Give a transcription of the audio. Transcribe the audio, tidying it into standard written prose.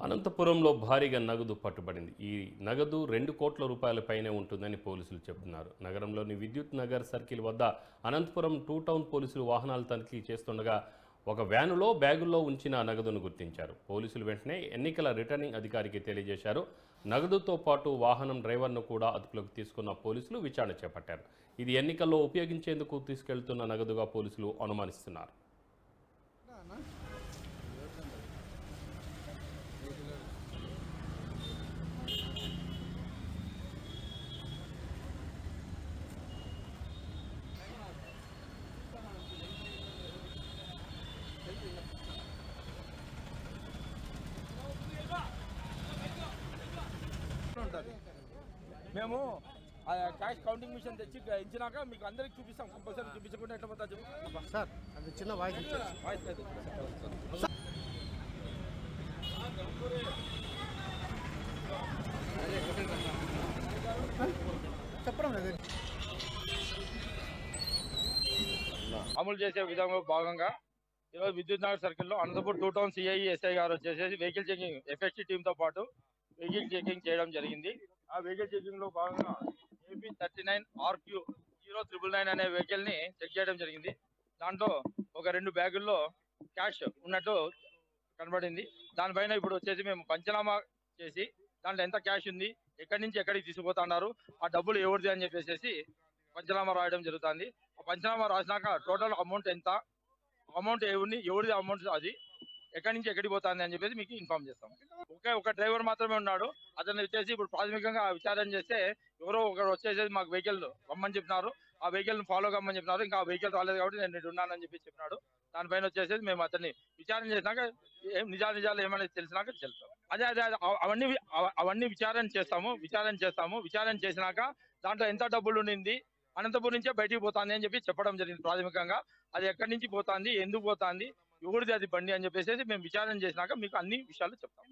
అనంతపురంలో భారీగా నగదు పట్టుబడింది. ఈ నగదు 2 కోట్ల రూపాయల పైనే ఉంటుందని పోలీసులు చెబుతున్నారు. నగరంలోని విద్యుత్ నగర్ సర్కిల్ వద్ద అనంతపురం టూ టౌన్ పోలీసులు వాహనాలు తనిఖీ చేస్తుండగా ఒక వ్యానులో బ్యాగుల్లో ఉంచిన నగదును గుర్తించారు. పోలీసులు వెంటనే ఎన్నికల రిటర్నింగ్ అధికారికి తెలియజేశారు. నగదుతో పాటు వాహనం డ్రైవర్ను కూడా అదుపులోకి తీసుకున్న పోలీసులు విచారణ చేపట్టారు. ఇది ఎన్నికల్లో ఉపయోగించేందుకు తీసుకెళ్తున్న నగదుగా పోలీసులు అనుమానిస్తున్నారు. మేము క్యాష్ కౌంటింగ్ మిషన్ తెచ్చి ఇచ్చినాక మీకు అందరికి చూపిస్తాం. కంపల్సరీ చూపించకుండా ఎట్లా పోతా చెప్పు సార్. అది చిన్న వాయిస్ చెప్పడం లేదు. అమలు చేసే విధంగా భాగంగా ఈరోజు విద్యుత్ నగర్ సర్కిల్లో Anantapur two town CI SI గారు వచ్చేసి వెహికల్ చెకింగ్ ఎఫ్ఎస్టీ టీమ్ తో పాటు వెహికల్ చెకింగ్ చేయడం జరిగింది. ఆ వెహికల్ చెకింగ్ లో భాగంగా ఏపీ 39 RQ 0999 అనే వెహికల్ ని చెక్ చేయడం జరిగింది. దాంట్లో ఒక 2 బ్యాగుల్లో క్యాష్ ఉన్నట్టు కనబడింది. దానిపైన ఇప్పుడు వచ్చేసి మేము పంచనామా చేసి దాంట్లో ఎంత క్యాష్ ఉంది, ఎక్కడి నుంచి ఎక్కడికి తీసుకుపోతున్నారు, ఆ డబ్బులు ఎవరిది అని చెప్పేసి పంచనామా రాయడం జరుగుతుంది. ఆ పంచనామా రాసినాక టోటల్ అమౌంట్ ఎంత, అమౌంట్ ఎవరిది అమౌంట్ అది ఎక్కడి నుంచి ఎక్కడికి పోతుంది అని చెప్పేసి మీకు ఇన్ఫార్మ్ చేస్తాం. ఒక డ్రైవర్ మాత్రమే ఉన్నాడు. అతను వచ్చేసి ఇప్పుడు ప్రాథమికంగా విచారణ చేస్తే ఎవరో ఒకరు వచ్చేసి మాకు వెహికల్ రమ్మని చెప్పినారు, ఆ వెహికల్ ఫాలో కమ్మని చెప్పినారు. ఇంకా ఆ వెహికల్ రాలేదు కాబట్టి నేను ఉన్నానని చెప్పి చెప్పినాడు. దానిపైన వచ్చేసి మేము అతన్ని విచారణ చేసినాక నిజాలు ఏమైనా తెలిసినాక చెప్తాం. అదే అవన్నీ విచారణ చేస్తాము. విచారణ చేసినాక దాంట్లో ఎంత డబ్బులు ఉండింది, అనంతపురం నుంచే బయటికి పోతుంది అని చెప్పి చెప్పడం జరిగింది. ప్రాథమికంగా అది ఎక్కడి నుంచి పోతుంది, ఎందుకు పోతుంది, ఎవరిది అది బండి అని చెప్పేసి మేము విచారణ చేసినాక మీకు అన్ని విషయాలు చెప్తాం.